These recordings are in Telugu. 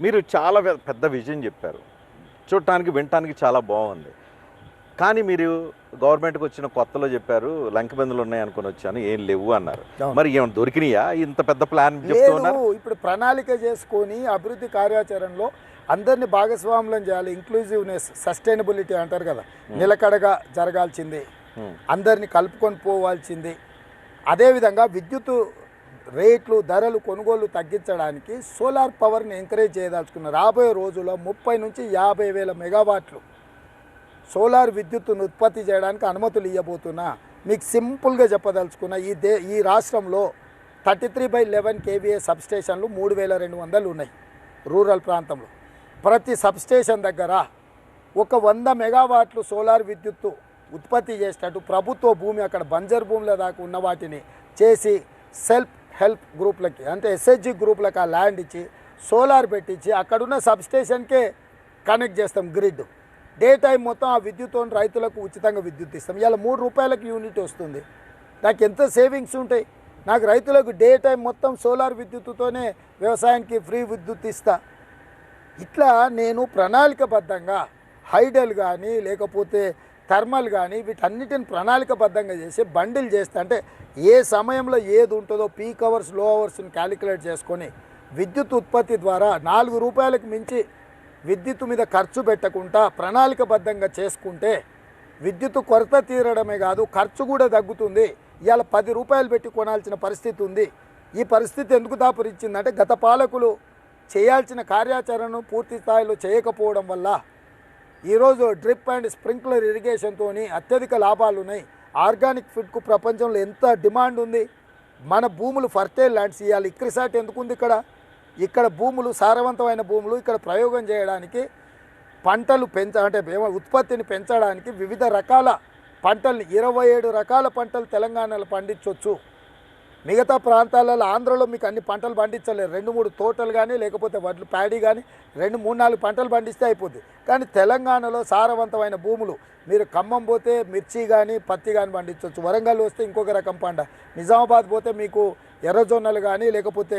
మీరు చాలా పెద్ద విజయం చెప్పారు, చూడటానికి వినటానికి చాలా బాగుంది. కానీ మీరు గవర్నమెంట్కి వచ్చిన కొత్తలో చెప్పారు లంకబెందులు ఉన్నాయి అనుకుని వచ్చాను, ఏం లేవు అన్నారు. మరి ఏమైనా దొరికినాయా? ఇంత పెద్ద ప్లాన్ చెప్తున్నారు. ఇప్పుడు ప్రణాళిక చేసుకొని అభివృద్ధి కార్యాచరణలో అందరినీ భాగస్వాములను చేయాలి. ఇంక్లూజివ్నెస్, సస్టైనబిలిటీ అంటారు కదా, నిలకడగా జరగాల్సింది, అందరినీ కలుపుకొని పోవాల్సింది. అదేవిధంగా విద్యుత్ రేట్లు, ధరలు, కొనుగోలు తగ్గించడానికి సోలార్ పవర్ని ఎంకరేజ్ చేయదలుచుకున్నారు. రాబోయే రోజుల్లో 30 నుంచి 50,000 మెగావాట్లు సోలార్ విద్యుత్తును ఉత్పత్తి చేయడానికి అనుమతులు ఇవ్వబోతున్నా. మీకు సింపుల్గా చెప్పదలుచుకున్న ఈ రాష్ట్రంలో 33/11 kVA సబ్స్టేషన్లు 3,200 ఉన్నాయి రూరల్ ప్రాంతంలో. ప్రతి సబ్స్టేషన్ దగ్గర ఒక 100 మెగావాట్లు సోలార్ విద్యుత్తు ఉత్పత్తి చేసేటట్టు ప్రభుత్వ భూమి, అక్కడ బంజర్ భూముల దాకా ఉన్న వాటిని చేసి సెల్ఫ్ హెల్ప్ గ్రూప్లకి, అంటే SHG గ్రూప్లకు ఆ ల్యాండ్ ఇచ్చి సోలార్ పెట్టించి అక్కడున్న సబ్స్టేషన్కే కనెక్ట్ చేస్తాం గ్రిడ్. డే టైం మొత్తం ఆ విద్యుత్తో రైతులకు ఉచితంగా విద్యుత్ ఇస్తాం. ఇలా 3 రూపాయలకు యూనిట్ వస్తుంది. నాకు ఎంత సేవింగ్స్ ఉంటాయి. నాకు రైతులకు డే టైం మొత్తం సోలార్ విద్యుత్తుతోనే వ్యవసాయానికి ఫ్రీ విద్యుత్ ఇస్తా. ఇట్లా నేను ప్రణాళికబద్ధంగా హైడల్ కానీ లేకపోతే థర్మల్ కానీ వీటన్నిటిని ప్రణాళికబద్ధంగా చేసి బండిల్ చేస్తా. అంటే ఏ సమయంలో ఏది ఉంటుందో పీక్ అవర్స్, లో అవర్స్ని క్యాలిక్యులేట్ చేసుకొని విద్యుత్ ఉత్పత్తి ద్వారా 4 రూపాయలకు మించి విద్యుత్తు మీద ఖర్చు పెట్టకుండా ప్రణాళికబద్ధంగా చేసుకుంటే విద్యుత్తు కొరత తీరడమే కాదు, ఖర్చు కూడా తగ్గుతుంది. ఇవాళ 10 రూపాయలు పెట్టి కొనాల్సిన పరిస్థితి ఉంది. ఈ పరిస్థితి ఎందుకు దాపురించిందంటే గత పాలకులు చేయాల్సిన కార్యాచరణను పూర్తి స్థాయిలో చేయకపోవడం వల్ల ఈరోజు డ్రిప్ అండ్ స్ప్రింక్లర్ ఇరిగేషన్తో అత్యధిక లాభాలు ఉన్నాయి. ఆర్గానిక్ ఫుడ్కు ప్రపంచంలో ఎంత డిమాండ్ ఉంది. మన భూములు ఫర్టైల్ ల్యాండ్స్. ఇవాళ ఇక్రిసాట్ ఎందుకుంది ఇక్కడ భూములు సారవంతమైన భూములు. ఇక్కడ ప్రయోగం చేయడానికి పంటలు అంటే ఉత్పత్తిని పెంచడానికి వివిధ రకాల పంటల్ని 27 రకాల పంటలు తెలంగాణలో పండించవచ్చు. మిగతా ప్రాంతాలలో ఆంధ్రలో మీకు అన్ని పంటలు పండించలేరు. 2-3 తోటలు కానీ లేకపోతే వడ్లు ప్యాడీ కానీ 2-3-4 పంటలు పండిస్తే అయిపోద్ది. కానీ తెలంగాణలో సారవంతమైన భూములు, మీరు ఖమ్మం పోతే మిర్చి కానీ పత్తి కానీ పండించవచ్చు. వరంగల్ వస్తే ఇంకొక రకం పంట, నిజామాబాద్ పోతే మీకు ఎర్రజొన్నలు కానీ లేకపోతే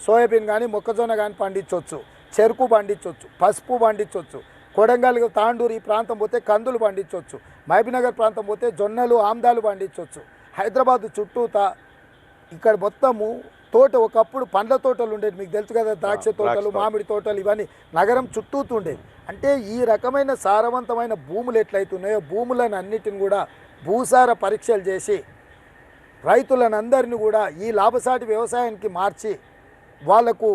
సోయాబీన్ కానీ మొక్కజొన్న కానీ పండించవచ్చు. చెరుకు పండించవచ్చు, పసుపు పండించవచ్చు. కొడంగల్, తాండూరు ఈ ప్రాంతం పోతే కందులు పండించవచ్చు. మహబూబ్నగర్ ప్రాంతం పోతే జొన్నలు, ఆమ్దాలు పండించవచ్చు. హైదరాబాద్ చుట్టూతా ఇక్కడ మొత్తము తోట, ఒకప్పుడు పండ్ల తోటలు ఉండేవి, మీకు తెలుసు కదా, ద్రాక్ష తోటలు, మామిడి తోటలు, ఇవన్నీ నగరం చుట్టూతుండేవి. అంటే ఈ రకమైన సారవంతమైన భూములు ఎట్లయితున్నాయో భూములను అన్నిటిని కూడా భూసార పరీక్షలు చేసి రైతులనందరినీ కూడా ఈ లాభసాటి వ్యవసాయానికి మార్చి వాళ్లకు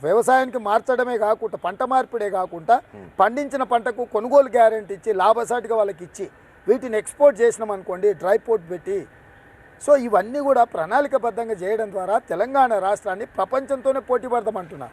వ్యవసాయానికి మార్చడమే కాకుండా పంట మార్పిడే కాకుండా పండించిన పంటకు కొనుగోలు గ్యారెంటీ ఇచ్చి లాభసాటిగా వాళ్ళకి ఇచ్చి వీటిని ఎక్స్పోర్ట్ చేసినాం అనుకోండి, డ్రై పోర్ట్ పెట్టి. సో ఇవన్నీ కూడా ప్రణాళికబద్ధంగా చేయడం ద్వారా తెలంగాణ రాష్ట్రాన్ని ప్రపంచంతోనే పోటీ పడదామంటున్నా.